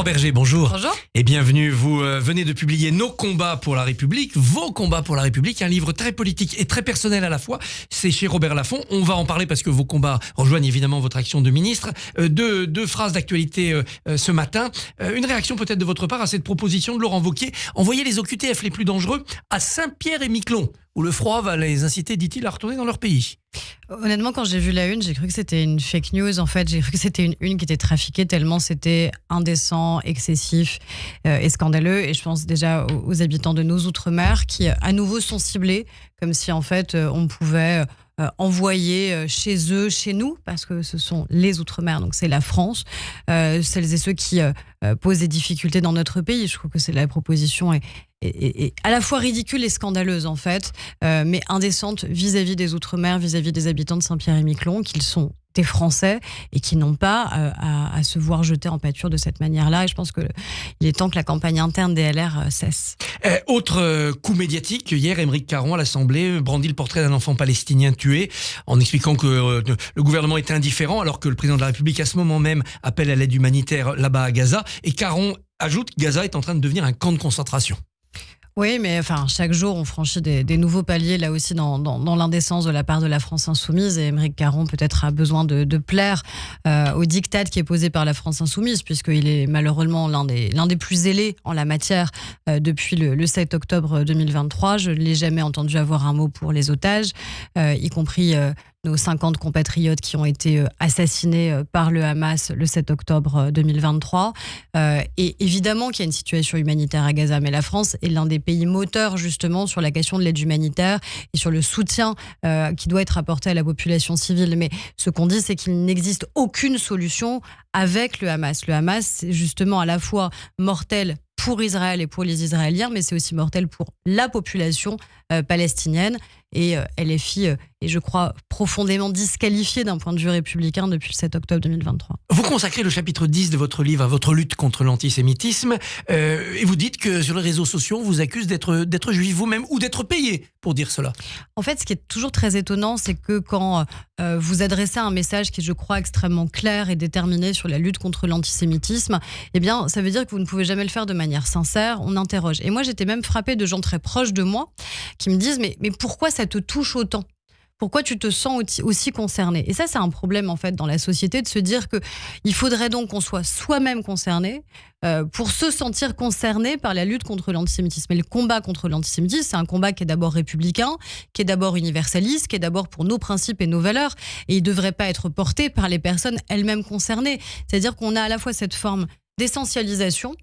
Berger, bonjour. Bonjour. Et bienvenue. Vous venez de publier Nos combats pour la République, vos combats pour la République, un livre très politique et très personnel à la fois. C'est chez Robert Laffont. On va en parler parce que vos combats rejoignent évidemment votre action de ministre. Deux phrases d'actualité ce matin. Une réaction peut-être de votre part à cette proposition de Laurent Wauquiez. Envoyer les OQTF les plus dangereux à Saint-Pierre-et-Miquelon, où le froid va les inciter, dit-il, à retourner dans leur pays. Honnêtement, quand j'ai vu la une, j'ai cru que c'était une fake news. En fait, j'ai cru que c'était une qui était trafiquée tellement c'était indécent, excessif et scandaleux. Et je pense déjà aux habitants de nos Outre-mer qui, à nouveau, sont ciblés, comme si, en fait, on pouvait envoyer chez eux, chez nous, parce que ce sont les Outre-mer, donc c'est la France, celles et ceux qui posent des difficultés dans notre pays. Je trouve que la proposition est à la fois ridicule et scandaleuse en fait, mais indécente vis-à-vis des Outre-mer, vis-à-vis des habitants de Saint-Pierre-et-Miquelon, qu'ils sont des Français et qui n'ont pas à se voir jeter en pâture de cette manière-là. Et je pense qu'il est temps que la campagne interne des LR cesse. Autre coup médiatique, hier, Aymeric Caron à l'Assemblée brandit le portrait d'un enfant palestinien tué en expliquant que le gouvernement est indifférent alors que le président de la République à ce moment même appelle à l'aide humanitaire là-bas à Gaza. Et Caron ajoute que Gaza est en train de devenir un camp de concentration. Oui, mais enfin, chaque jour, on franchit des nouveaux paliers, là aussi, dans l'indécence de la part de la France insoumise. Et Aymeric Caron, peut-être, a besoin de plaire au diktat qui est posé par la France insoumise, puisqu'il est malheureusement l'un des plus zélés en la matière depuis le 7 octobre 2023. Je ne l'ai jamais entendu avoir un mot pour les otages, y compris nos 50 compatriotes qui ont été assassinés par le Hamas le 7 octobre 2023. Et évidemment qu'il y a une situation humanitaire à Gaza, mais la France est l'un des pays moteurs justement sur la question de l'aide humanitaire et sur le soutien qui doit être apporté à la population civile. Mais ce qu'on dit, c'est qu'il n'existe aucune solution avec le Hamas. Le Hamas, c'est justement à la fois mortel pour Israël et pour les Israéliens, mais c'est aussi mortel pour la population palestinienne. Et LFI est, je crois, profondément disqualifiée d'un point de vue républicain depuis le 7 octobre 2023. Vous consacrez le chapitre 10 de votre livre à votre lutte contre l'antisémitisme et vous dites que sur les réseaux sociaux, on vous accuse d'être juif vous-même ou d'être payé pour dire cela. En fait, ce qui est toujours très étonnant, c'est que quand vous adressez un message qui est, je crois, extrêmement clair et déterminé sur la lutte contre l'antisémitisme, eh bien, ça veut dire que vous ne pouvez jamais le faire de manière sincère. On interroge. Et moi, j'étais même frappée de gens très proches de moi qui me disent mais pourquoi ça te touche autant ? Pourquoi tu te sens aussi concerné ? Et ça, c'est un problème en fait dans la société de se dire que il faudrait donc qu'on soit soi-même concerné pour se sentir concerné par la lutte contre l'antisémitisme. Et le combat contre l'antisémitisme, c'est un combat qui est d'abord républicain, qui est d'abord universaliste, qui est d'abord pour nos principes et nos valeurs. Et il ne devrait pas être porté par les personnes elles-mêmes concernées. C'est-à-dire qu'on a à la fois cette forme d'essentialisation.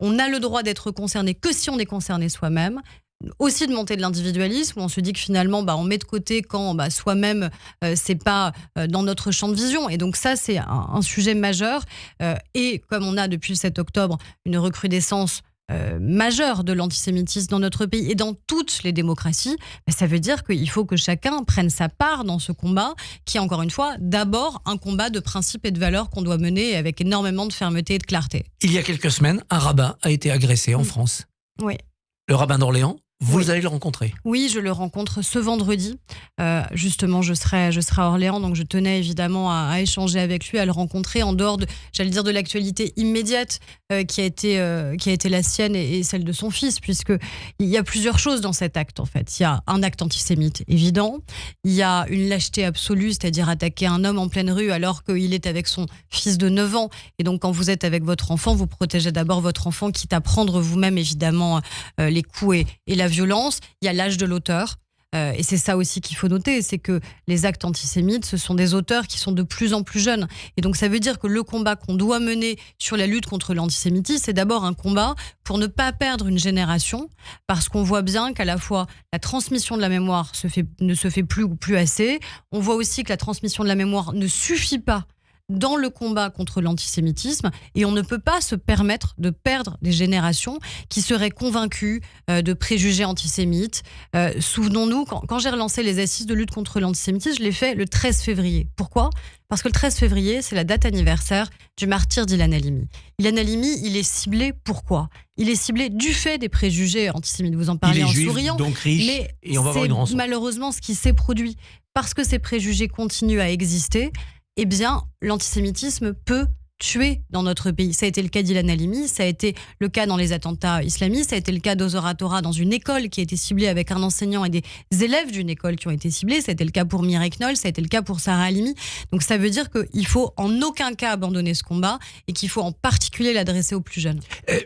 On a le droit d'être concerné que si on est concerné soi-même. Aussi de monter de l'individualisme, où on se dit que finalement, on met de côté quand soi-même, c'est pas dans notre champ de vision. Et donc ça, c'est un sujet majeur. Et comme on a depuis le 7 octobre une recrudescence majeure de l'antisémitisme dans notre pays et dans toutes les démocraties, ça veut dire qu'il faut que chacun prenne sa part dans ce combat, qui est encore une fois d'abord un combat de principes et de valeurs qu'on doit mener avec énormément de fermeté et de clarté. Il y a quelques semaines, un rabbin a été agressé en France. Oui. Le rabbin d'Orléans. Vous Oui. allez le rencontrer. Oui, je le rencontre ce vendredi. Justement, je serai à Orléans, donc je tenais évidemment à échanger avec lui, à le rencontrer en dehors de l'actualité immédiate qui a été la sienne et celle de son fils, puisque il y a plusieurs choses dans cet acte en fait. Il y a un acte antisémite évident, il y a une lâcheté absolue, c'est-à-dire attaquer un homme en pleine rue alors qu'il est avec son fils de 9 ans. Et donc quand vous êtes avec votre enfant, vous protégez d'abord votre enfant, quitte à prendre vous-même évidemment les coups et la violence. Il y a l'âge de l'auteur. Et c'est ça aussi qu'il faut noter, c'est que les actes antisémites, ce sont des auteurs qui sont de plus en plus jeunes. Et donc ça veut dire que le combat qu'on doit mener sur la lutte contre l'antisémitisme, c'est d'abord un combat pour ne pas perdre une génération, parce qu'on voit bien qu'à la fois la transmission de la mémoire ne se fait plus ou plus assez. On voit aussi que la transmission de la mémoire ne suffit pas dans le combat contre l'antisémitisme, et on ne peut pas se permettre de perdre des générations qui seraient convaincues de préjugés antisémites. Souvenons-nous, quand j'ai relancé les assises de lutte contre l'antisémitisme, je l'ai fait le 13 février. Pourquoi ? Parce que le 13 février, c'est la date anniversaire du martyr d'Ilan Halimi. Ilan Halimi, il est ciblé pourquoi ? Il est ciblé du fait des préjugés antisémites. Vous en parlez en juif, souriant. Donc riche, mais et on va avoir une rançon. C'est malheureusement ce qui s'est produit. Parce que ces préjugés continuent à exister, eh bien, l'antisémitisme peut tués dans notre pays. Ça a été le cas d'Ilan Halimi, ça a été le cas dans les attentats islamistes, ça a été le cas d'Ozora Torah dans une école qui a été ciblée avec un enseignant et des élèves d'une école qui ont été ciblés, ça a été le cas pour Mireille Knoll, ça a été le cas pour Sarah Halimi. Donc ça veut dire qu'il faut en aucun cas abandonner ce combat et qu'il faut en particulier l'adresser aux plus jeunes.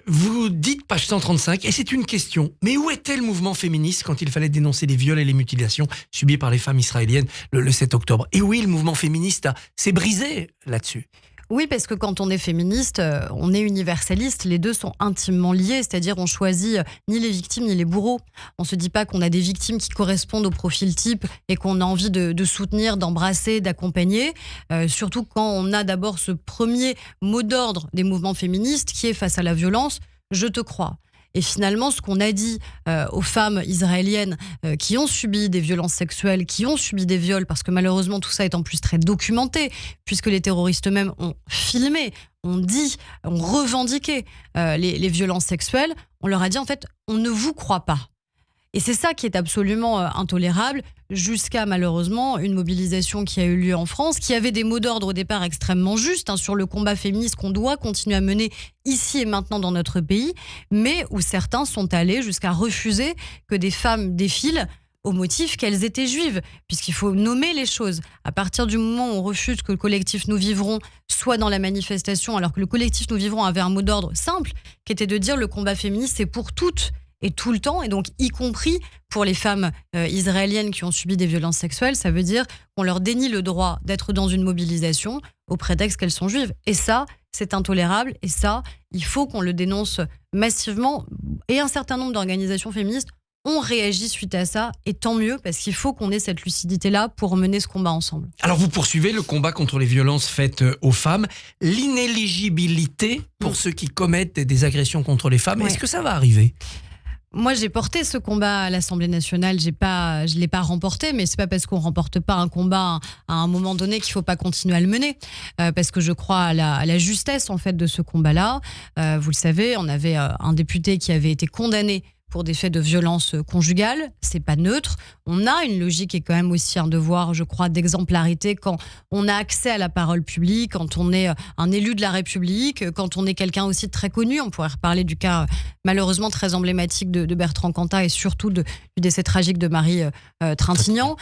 Vous dites, page 135, et c'est une question, mais où était le mouvement féministe quand il fallait dénoncer les viols et les mutilations subies par les femmes israéliennes le 7 octobre? Et oui, le mouvement féministe s'est brisé là-dessus. Oui, parce que quand on est féministe, on est universaliste. Les deux sont intimement liés, c'est-à-dire on choisit ni les victimes ni les bourreaux. On se dit pas qu'on a des victimes qui correspondent au profil type et qu'on a envie de soutenir, d'embrasser, d'accompagner. Surtout quand on a d'abord ce premier mot d'ordre des mouvements féministes qui est face à la violence, je te crois. Et finalement, ce qu'on a dit aux femmes israéliennes qui ont subi des violences sexuelles, qui ont subi des viols, parce que malheureusement tout ça est en plus très documenté, puisque les terroristes eux-mêmes ont filmé, ont dit, ont revendiqué les violences sexuelles, on leur a dit en fait, on ne vous croit pas. Et c'est ça qui est absolument intolérable, jusqu'à malheureusement une mobilisation qui a eu lieu en France, qui avait des mots d'ordre au départ extrêmement justes sur le combat féministe qu'on doit continuer à mener ici et maintenant dans notre pays, mais où certains sont allés jusqu'à refuser que des femmes défilent au motif qu'elles étaient juives, puisqu'il faut nommer les choses. À partir du moment où on refuse que le collectif Nous Vivrons soit dans la manifestation, alors que le collectif Nous Vivrons avait un mot d'ordre simple, qui était de dire le combat féministe c'est pour toutes, et tout le temps, et donc y compris pour les femmes israéliennes qui ont subi des violences sexuelles, ça veut dire qu'on leur dénie le droit d'être dans une mobilisation au prétexte qu'elles sont juives. Et ça, c'est intolérable, et ça, il faut qu'on le dénonce massivement. Et un certain nombre d'organisations féministes ont réagi suite à ça, et tant mieux, parce qu'il faut qu'on ait cette lucidité-là pour mener ce combat ensemble. Alors vous poursuivez le combat contre les violences faites aux femmes, l'inéligibilité pour ceux qui commettent des agressions contre les femmes, Est-ce que ça va arriver ? Moi, j'ai porté ce combat à l'Assemblée nationale. Je ne l'ai pas remporté, mais c'est pas parce qu'on remporte pas un combat à un moment donné qu'il faut pas continuer à le mener. Parce que je crois à la justesse en fait de ce combat-là. Vous le savez, on avait un député qui avait été condamné pour des faits de violence conjugale, c'est pas neutre. On a une logique et quand même aussi un devoir, je crois, d'exemplarité quand on a accès à la parole publique, quand on est un élu de la République, quand on est quelqu'un aussi de très connu. On pourrait reparler du cas malheureusement très emblématique de Bertrand Cantat et surtout du décès tragique de Marie Trintignant.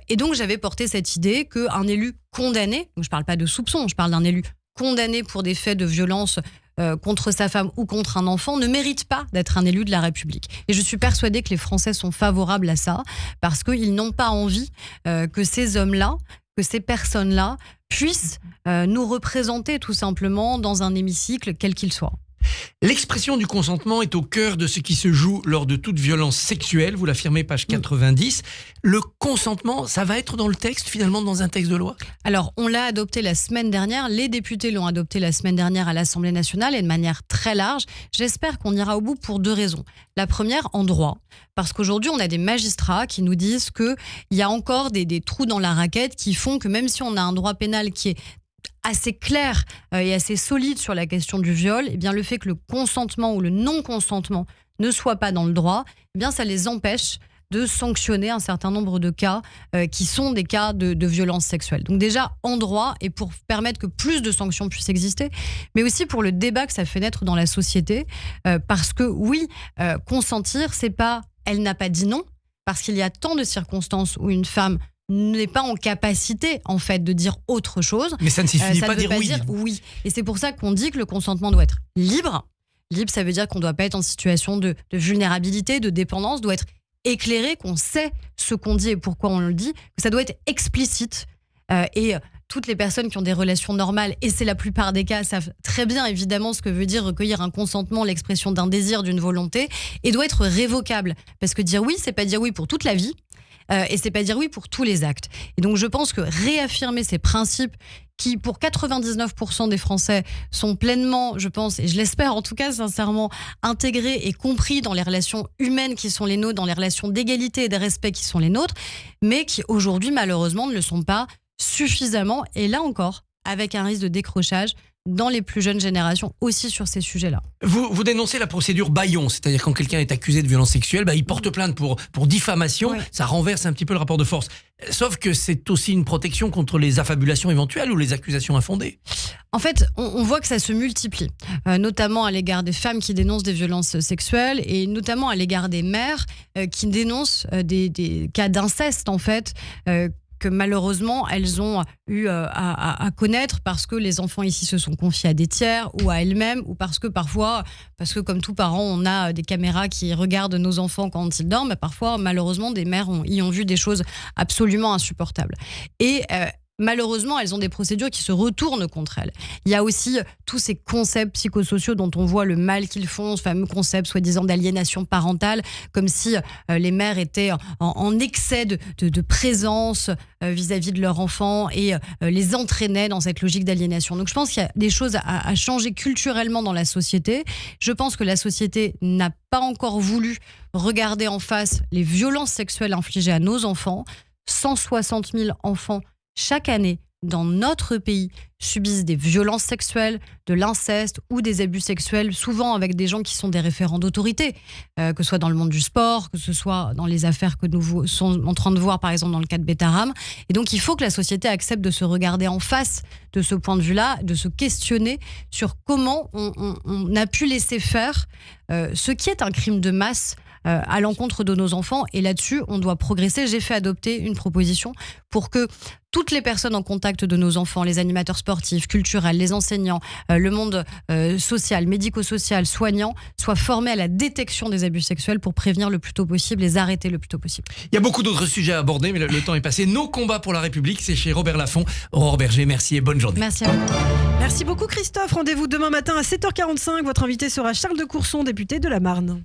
Et donc j'avais porté cette idée qu'un élu condamné, donc je parle pas de soupçon, je parle d'un élu condamné pour des faits de violence contre sa femme ou contre un enfant ne mérite pas d'être un élu de la République. Et je suis persuadée que les Français sont favorables à ça parce qu'ils n'ont pas envie que ces hommes-là, que ces personnes-là puissent nous représenter tout simplement dans un hémicycle quel qu'il soit. L'expression du consentement est au cœur de ce qui se joue lors de toute violence sexuelle, vous l'affirmez, page 90. Le consentement, ça va être dans le texte, finalement, dans un texte de loi ? Alors, on l'a adopté la semaine dernière, les députés l'ont adopté la semaine dernière à l'Assemblée nationale et de manière très large. J'espère qu'on ira au bout pour deux raisons. La première, en droit, parce qu'aujourd'hui, on a des magistrats qui nous disent qu'il y a encore des trous dans la raquette qui font que même si on a un droit pénal qui est assez clair et assez solide sur la question du viol, eh bien le fait que le consentement ou le non-consentement ne soit pas dans le droit, eh bien ça les empêche de sanctionner un certain nombre de cas qui sont des cas de violence sexuelle. Donc déjà en droit et pour permettre que plus de sanctions puissent exister, mais aussi pour le débat que ça fait naître dans la société, parce que oui, consentir, c'est pas elle n'a pas dit non, parce qu'il y a tant de circonstances où une femme n'est pas en capacité, en fait, de dire autre chose. Mais ça ne suffit pas de dire oui. Oui. Et c'est pour ça qu'on dit que le consentement doit être libre. Libre, ça veut dire qu'on ne doit pas être en situation de vulnérabilité, de dépendance, doit être éclairé, qu'on sait ce qu'on dit et pourquoi on le dit, que ça doit être explicite. Et toutes les personnes qui ont des relations normales, et c'est la plupart des cas, savent très bien évidemment ce que veut dire recueillir un consentement, l'expression d'un désir, d'une volonté, et doit être révocable. Parce que dire oui, c'est pas dire oui pour toute la vie. Et c'est pas dire oui pour tous les actes. Et donc je pense que réaffirmer ces principes qui, pour 99% des Français, sont pleinement, je pense, et je l'espère en tout cas sincèrement, intégrés et compris dans les relations humaines qui sont les nôtres, dans les relations d'égalité et de respect qui sont les nôtres, mais qui aujourd'hui malheureusement ne le sont pas suffisamment. Et là encore, avec un risque de décrochage dans les plus jeunes générations aussi sur ces sujets-là. Vous dénoncez la procédure bâillon, c'est-à-dire quand quelqu'un est accusé de violence sexuelle, il porte plainte pour diffamation, ça renverse un petit peu le rapport de force. Sauf que c'est aussi une protection contre les affabulations éventuelles ou les accusations infondées. En fait, on voit que ça se multiplie, notamment à l'égard des femmes qui dénoncent des violences sexuelles et notamment à l'égard des mères qui dénoncent des cas d'inceste, en fait, que malheureusement, elles ont eu à connaître parce que les enfants ici se sont confiés à des tiers ou à elles-mêmes, ou parce que parfois, comme tout parent, on a des caméras qui regardent nos enfants quand ils dorment, mais parfois, malheureusement, des mères y ont vu des choses absolument insupportables. Et malheureusement, elles ont des procédures qui se retournent contre elles. Il y a aussi tous ces concepts psychosociaux dont on voit le mal qu'ils font, ce fameux concept soi-disant d'aliénation parentale, comme si les mères étaient en excès de présence vis-à-vis de leurs enfants et les entraînaient dans cette logique d'aliénation. Donc je pense qu'il y a des choses à changer culturellement dans la société. Je pense que la société n'a pas encore voulu regarder en face les violences sexuelles infligées à nos enfants. 160 000 enfants chaque année, dans notre pays, subissent des violences sexuelles, de l'inceste ou des abus sexuels, souvent avec des gens qui sont des référents d'autorité, que ce soit dans le monde du sport, que ce soit dans les affaires que nous sommes en train de voir, par exemple, dans le cas de Betaram. Et donc, il faut que la société accepte de se regarder en face de ce point de vue-là, de se questionner sur comment on a pu laisser faire ce qui est un crime de masse à l'encontre de nos enfants. Et là-dessus, on doit progresser. J'ai fait adopter une proposition pour que toutes les personnes en contact de nos enfants, les animateurs sportifs, culturels, les enseignants, le monde social, médico-social, soignants, soient formés à la détection des abus sexuels pour prévenir le plus tôt possible, les arrêter le plus tôt possible. Il y a beaucoup d'autres sujets à aborder, mais le temps est passé. Nos combats pour la République, c'est chez Robert Laffont. Aurore Berger, merci et bonne journée. Merci à vous. Merci beaucoup Christophe. Rendez-vous demain matin à 7h45. Votre invité sera Charles de Courson, député de la Marne.